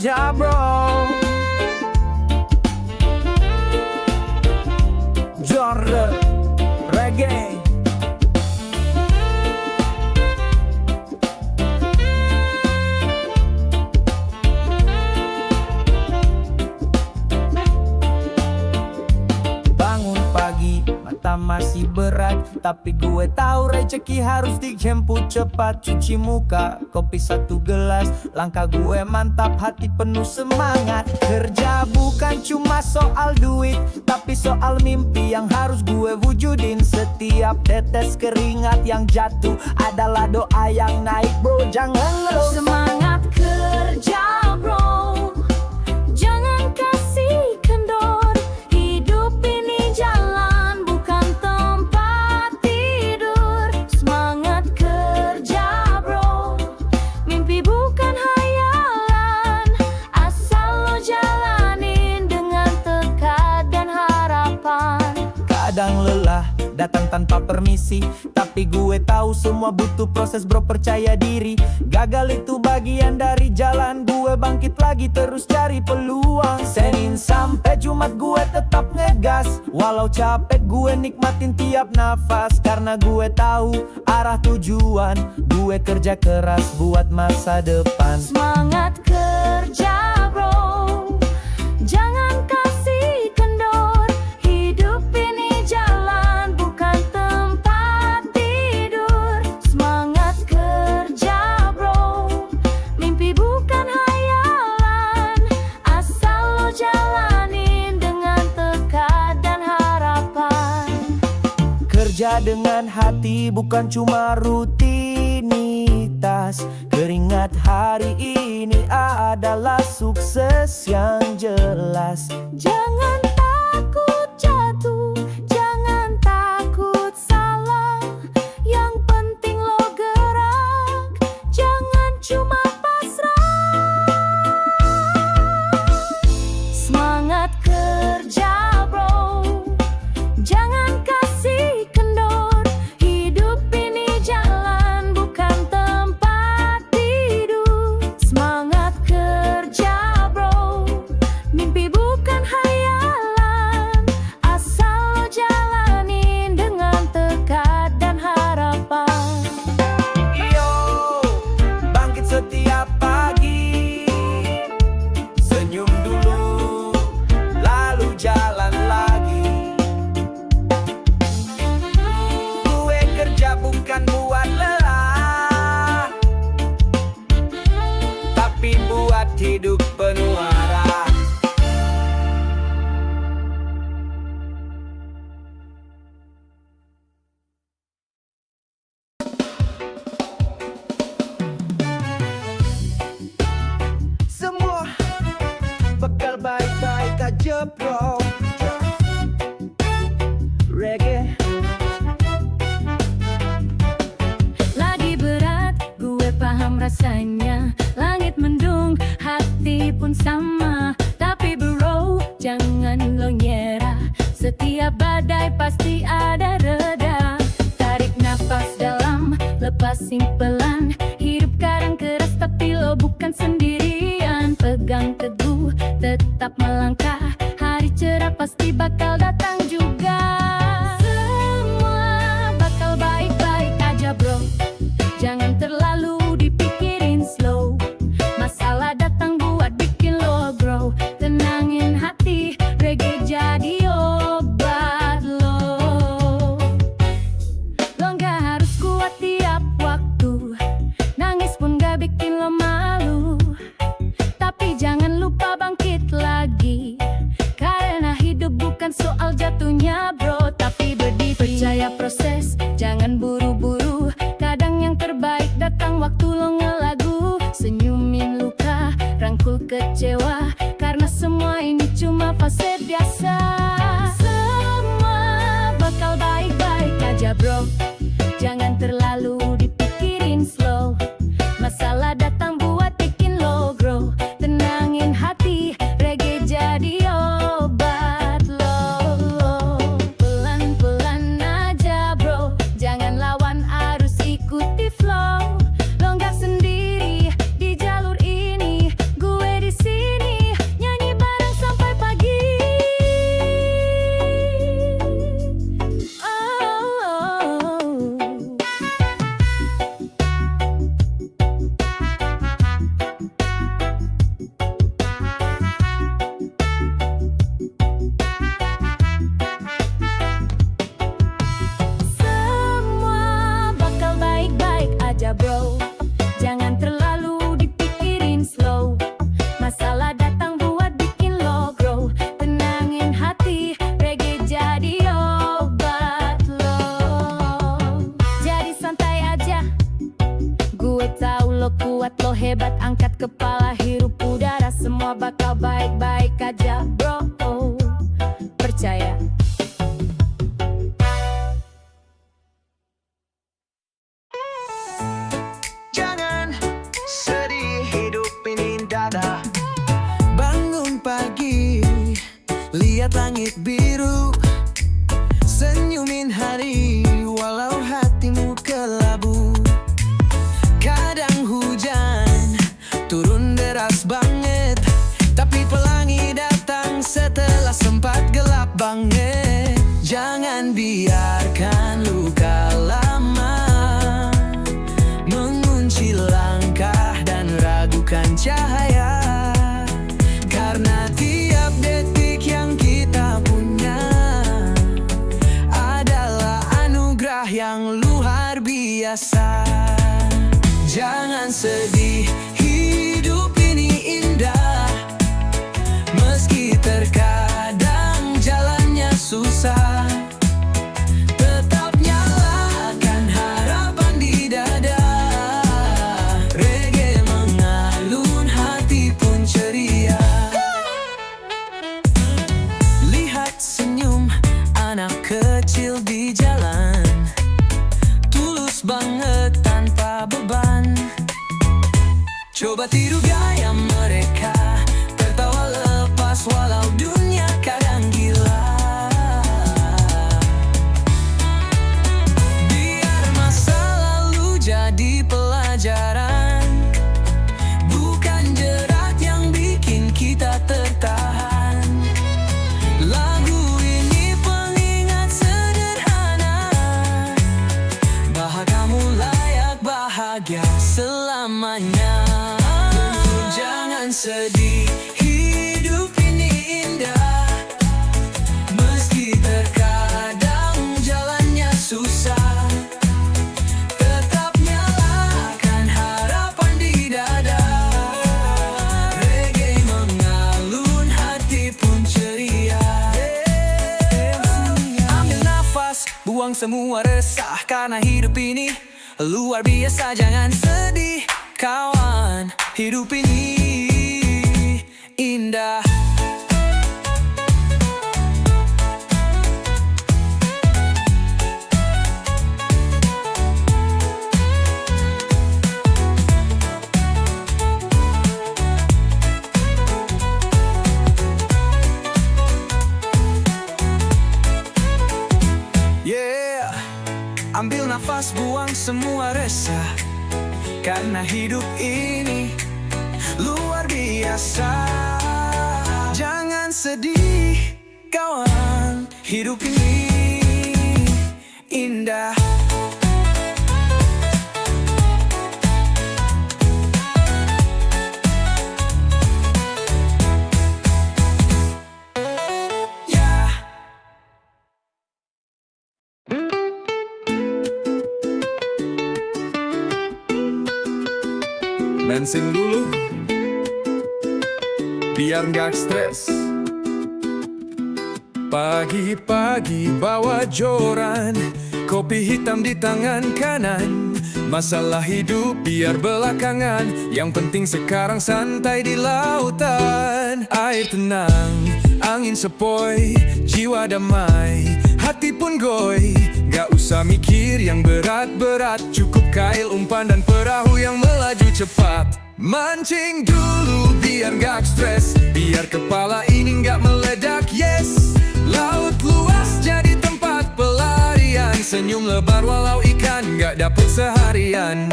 kerja bro. Genre reggae. Bangun pagi, mata masih berat, tapi gue tahu rezeki harus dijemput cepat. Cuci muka, kopi 1 gelas, langkah gue mantap, hati penuh semangat. Kerja bukan cuma soal duit, tapi soal mimpi yang harus gue wujudin. Setiap tetes keringat yang jatuh adalah doa yang naik bro, jangan ngeluh. Semangat kerja bro, jangan kasih kendor. Hidup ini jalan bukan tempat tidur. Semangat kerja bro, mimpi bukan hayalan, asal lo jalanin dengan tekad dan harapan. Kadang lelah datang tanpa permisi, tapi gue tahu semua butuh proses bro, percaya diri. Gagal itu bagian dari jalan, gue bangkit lagi terus cari peluang. Senin sampai Jumat gue tetap ngegas, walau capek gue nikmatin tiap nafas. Karena gue tahu arah tujuan, gue kerja keras buat masa depan. Semangat kerja bro, jangan kasih kendor. Hidup ini jalan bukan tempat tidur. Semangat kerja bro, mimpi bukan hayalan, asal lo jalanin dengan tekad dan harapan. Kerja dengan hati bukan cuma rutinitas. Keringat hari ini adalah sukses yang jelas. Jangan takut jatuh, jangan takut salah. Yang penting lo gerak, jangan cuma pasrah. Semangat kerja bro, jangan kasih kendor. Hidup ini jalan bukan tempat tidur. Semangat kerja bro, mimpi bukan hayalan, asal lo jalanin dengan tekad dan harapan. Yo, bangkit setiap pagi, senyum dulu, lalu jalan lagi. Gue kerja bukan buat lelah, tapi buat hidup penuh arah. Semua bakal baik-baik aja bro. Reggae. Lagi berat, gue paham rasanya. Langit mendung, hati pun sama. Tapi bro, jangan lo nyerah. Setiap badai pasti ada reda. Tarik nafas dalam, lepasin pelan. Hidup kadang keras tapi lo bukan sendirian. Pegang teguh, tetap melangkah. Hari cerah pasti bakal datang juga. Semua bakal baik-baik aja bro, jangan terlalu dipikirin slow. Masalah datang buat bikin lo grow. Tenangin hati, reggae jadi obat lo. Lo gak harus kuat tiap waktu, nangis pun gak bikin lo malu. Tapi jangan lupa bangkit lagi, karena hidup bukan soal jatuhnya bro, tapi berdiri. Percaya proses, jangan buru-buru. Kadang yang terbaik datang waktu lo ngelagu. Senyumin luka, rangkul kecewa, karena semua ini cuma fase biasa. Semua bakal baik-baik aja bro, jangan terlalu dipikirin slow. Masalah datang buat bikin lo grow. Tenangin hati, reggae jadi obat lo. Pelan-pelan aja bro, jangan lawan arus, ikuti flow. Lo gak sendiri di jalur ini, gue di sini. hebat, angkat kepala, hirup udara, semua bakal baik-baik aja bro. Percaya. Jangan sedih, hidup ini indah dah. Bangun pagi, lihat langit biru, senyumin hari walau hatimu kelabu. Kadang hujan turun deras banget, tapi pelangi datang setelah sempat gelap banget. Jangan biarkan luka lama mengunci langkah dan ragukan cahaya, karena tiap detik yang kita punya adalah anugerah yang luar biasa. Jangan sedih, hidup ini indah, meski terkadang jalannya susah. Tetap nyalakan harapan di dada, reggae mengalun, hati pun ceria. Lihat senyum anak kecil di jalan, tulus banget tanpa beban. Coba tiru gaya mereka, tertawa lepas walau dunia kadang gila. Biar masa lalu jadi pelajaran, bukan jerat yang bikin kita tertahan. Lagu ini pengingat sederhana bahwa kamu layak bahagia selamanya. Jangan sedih, hidup ini indah, meski terkadang jalannya susah. Tetap nyalakan harapan di dada, reggae mengalun, hati pun ceria. Ambil nafas, buang semua resah, karena hidup ini luar biasa. Jangan sedih kawan, hidup ini indah. Yeah, ambil nafas, buang semua resah, karena hidup ini luar biasa. Jangan sedih kawan, hidup ini indah. Bensin dulu, biar nggak stres. Pagi-pagi bawa joran, kopi hitam di tangan kanan. Masalah hidup biar belakangan, yang penting sekarang santai di lautan. Air tenang, angin sepoi, jiwa damai, hati pun goy. Gak usah mikir yang berat-berat, cukup kail, umpan dan perahu yang melaju cepat. Mancing dulu biar gak stres, biar kepala ini gak meledak, yes. Laut luas jadi tempat pelarian, senyum lebar walau ikan gak dapet seharian.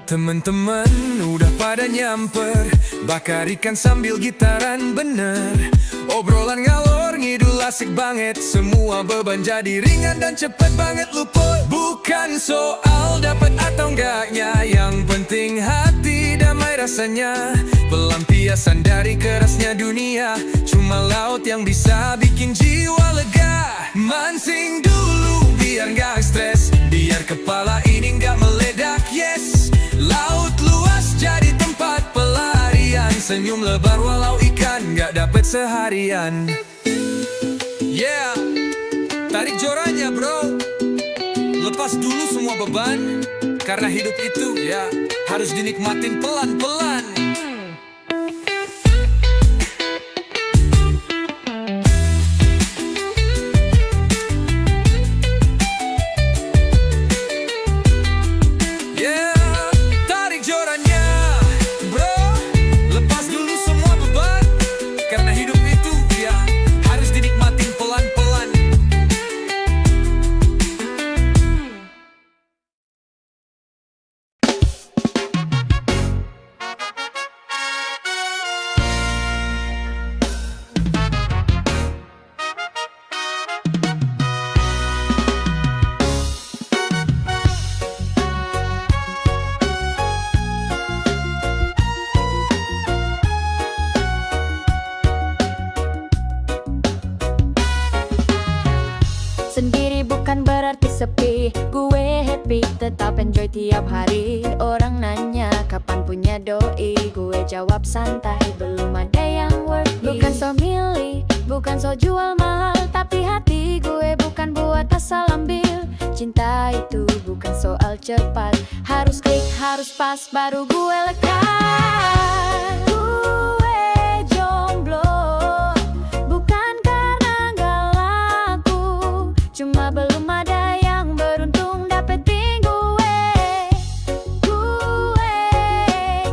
Temen-temen udah pada nyamper, bakar ikan sambil gitaran bener. Obrolan ngalor ngidul asik banget, semua beban jadi ringan dan cepet banget luput. Bukan soal dapat atau enggaknya, yang penting hati damai rasanya. Pelampiasan dari kerasnya dunia, cuma laut yang bisa bikin jiwa lega. Mancing dulu biar gak stres, biar kepala ini gak meledak, yes. Laut luas jadi tempat pelarian, senyum lebar walau ikan gak dapet seharian. Yeah, tarik jorannya bro. Lepas dulu semua beban, karena hidup itu ya harus dinikmatin pelan-pelan. Sendiri bukan berarti sepi, gue happy, tetap enjoy tiap hari. Orang nanya kapan punya doi, gue jawab santai, belum ada yang worthy. Bukan so milih, bukan so jual mahal, tapi hati gue bukan buat asal ambil. Cinta itu bukan soal cepat, harus klik, harus pas, baru gue lekat. Gue jomblo bukan karena gak laku, cuma belum ada yang beruntung dapetin gue. Gue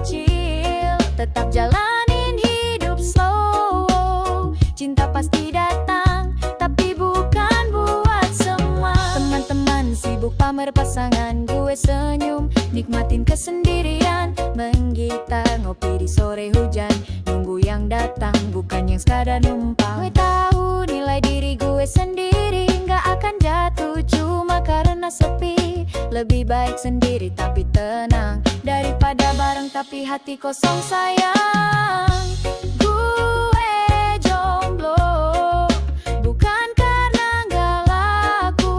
chill, tetap jalanin hidup slow. Cinta pasti datang, tapi bukan buat semua. Teman-teman sibuk pamer pasangan, gue senyum, nikmatin kesendirian. Menggitar, ngopi di sore hujan, nunggu yang datang, bukan yang sekadar numpang. Gue tahu nilai diri gue sendiri gak akan jatuh cuma karena sepi. Lebih baik sendiri tapi tenang, daripada bareng tapi hati kosong sayang. Gue jomblo bukan karena gak laku,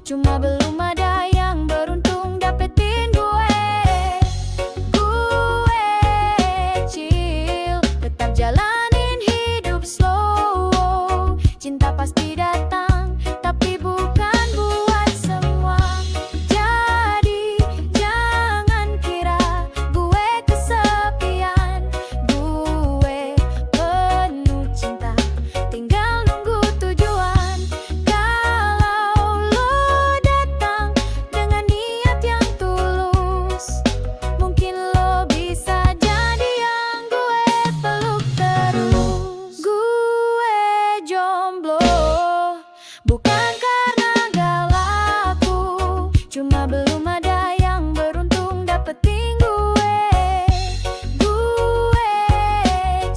cuma belum ada yang beruntung dapetin gue. Gue chill, tetap jalanin hidup slow. Cinta pasti datang, tapi bukan buat semua. Jadi jangan kira gue kesepian. Gue penuh cinta, tinggal nunggu tujuan. Kalau lo datang dengan niat yang tulus, mungkin lo bisa jadi yang gue peluk terus. Gue jomblo bukan karena gak laku, cuma belum ada yang beruntung dapetin gue. Gue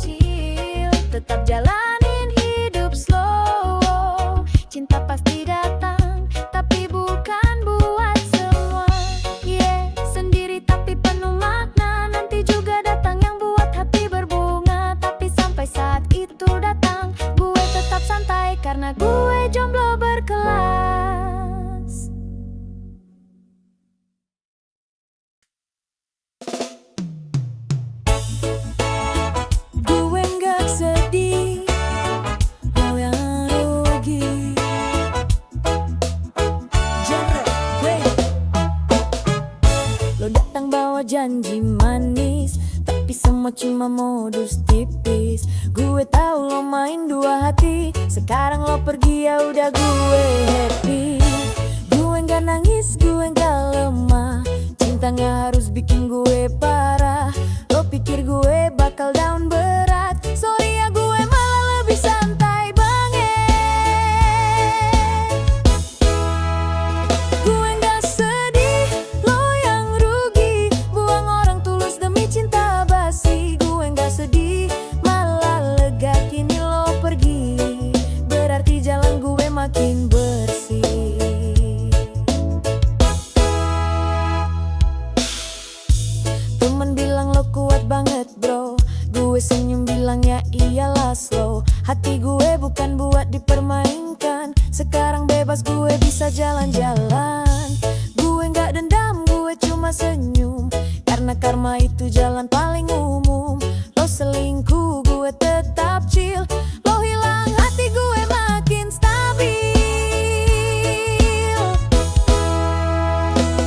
chill, tetap jalanin hidup slow. Cinta pasti datang, tapi bukan buat semua. Yeah, sendiri tapi penuh makna, nanti juga datang yang buat hati berbunga. Tapi sampai saat itu datang, gue tetap santai karena gue jomblo berkelas. Gue nggak sedih, lo yang rugi. Genre gue. Lo datang bawa janji manis, tapi semua cuma modus tipis. Gue tahu lo main dua hati, sekarang lo pergi ya udah gue happy. Gue nggak nangis, gue nggak lemah, cinta nggak harus bikin gue parah. Lo pikir gue bakal down berat, sorry ya gue malah lebih santai banget. Gue nggak sedih, lo yang rugi, buang orang tulus demi cinta basi. Gue nggak sedih, malah lega kini lo pergi, berarti jalan gue makin bersih. Temen bilang lo kuat banget bro, gue senyum bilangnya iyalah slow. Hati gue bukan buat dipermainkan, sekarang bebas gue bisa jalan-jalan. Gue nggak dendam, gue cuma senyum, karena karma itu jalan paling umum. Lo selingkuh, gue tetap chill. Lo hilang, hati gue makin stabil.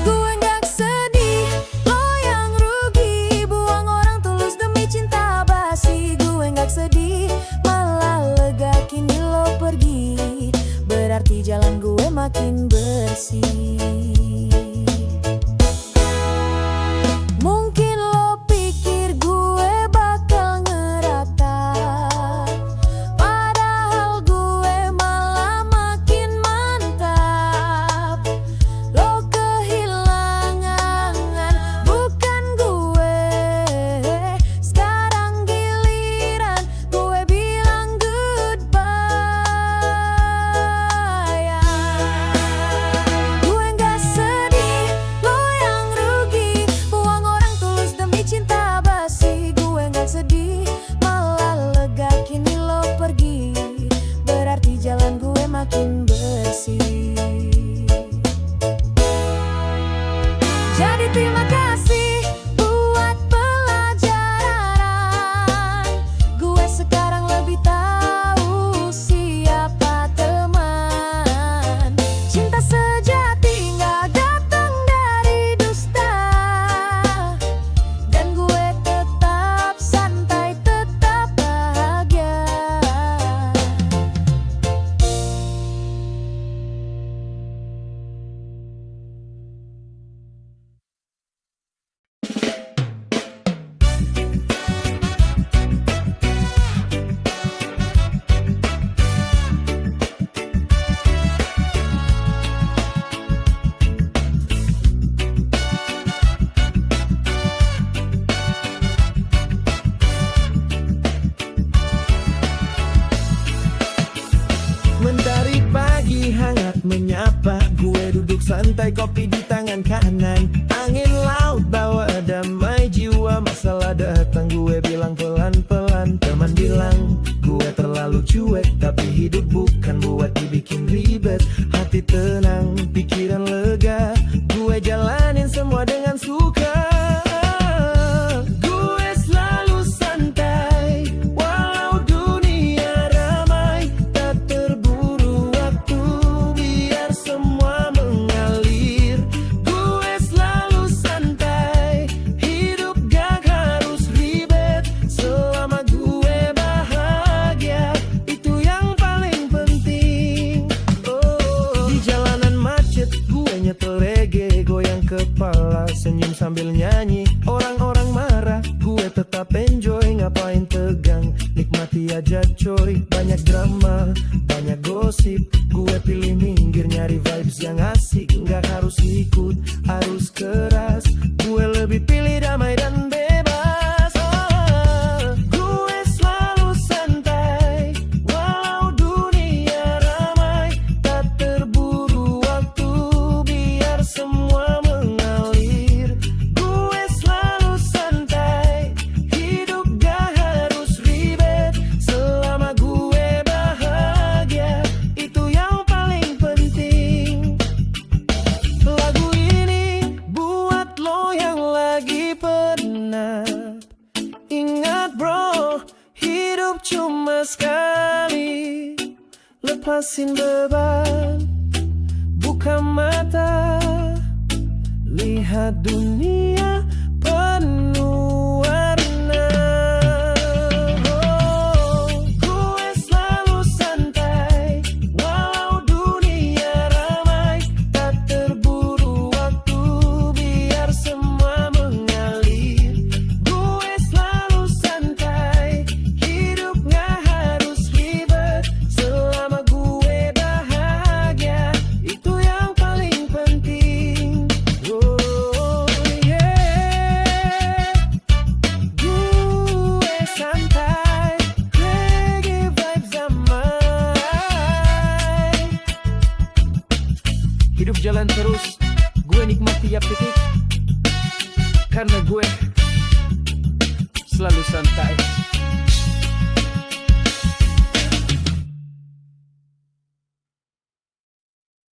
Gue gak sedih, lo yang rugi. Buang orang tulus demi cinta basi. Gue gak sedih, malah lega kini lo pergi. Berarti jalan gue makin bersih. Mungkin lo pikir gue bakal ngeratap, padahal gue malah makin mantap. Lo kehilangan, bukan gue. Sekarang giliran gue bilang goodbye. Gue gak sedih, lo yang rugi. Buang orang tulus demi cinta basi. Gue gak sedih, malah lega kini lo pergi. Berarti jalan gue makin bersih. Jadi terima kasih buat pelajaran. Gue sekarang lebih tahu siapa teman. Cinta sejati gak datang dari dusta. Dan gue tetap santai, tetap bahagia. Mentari pagi hangat menyapa. Gue duduk santai, kopi di tangan kanan. Angin laut bawa damai jiwa. Masalah datang gue bilang pelan-pelan. Teman bilang gue terlalu cuek, tapi hidup bukan buat dibikin ribet. Hati tenang, pikiran lega. Gue jalanin semua dengan suka. Gue selalu santai, walau dunia ramai. Tak terburu waktu, biar semua mengalir. Gue selalu santai, hidup gak harus ribet. Selama gue bahagia, itu yang paling penting. Oh, di jalanan macet gue nyetel reggae, goyang kepala, senyum sambil nyanyi. Orang-orang marah, gue tetap enjoy. Ngapain tegang, nikmati aja coy. Banyak drama, banyak gosip, gue pilih minggir nyari vibes yang asik. Nggak harus ikut, harus keras. Gue lebih pilih damai dan bebas. Oh, gue selalu santai, walau dunia ramai. Tak terburu waktu, biar semua mengalir. Gue selalu santai, hidup gak harus ribet. Selama gue bahagia, itu yang paling penting. Lagu ini buat lo yang lagi penat. Ingat bro, hidup cuma sekali. Lepasin beban, buka mata, lihat dunia penuh warna. Oh, gue selalu santai, walau dunia ramai. Tak terburu waktu, biar semua mengalir. Gue selalu santai, hidup gak harus ribet. Selama gue bahagia, itu yang paling penting. Oh yeah, gue santai, reggae vibes damai. Hidup jalan terus, gue nikmati tiap detik. Karena gue selalu santai.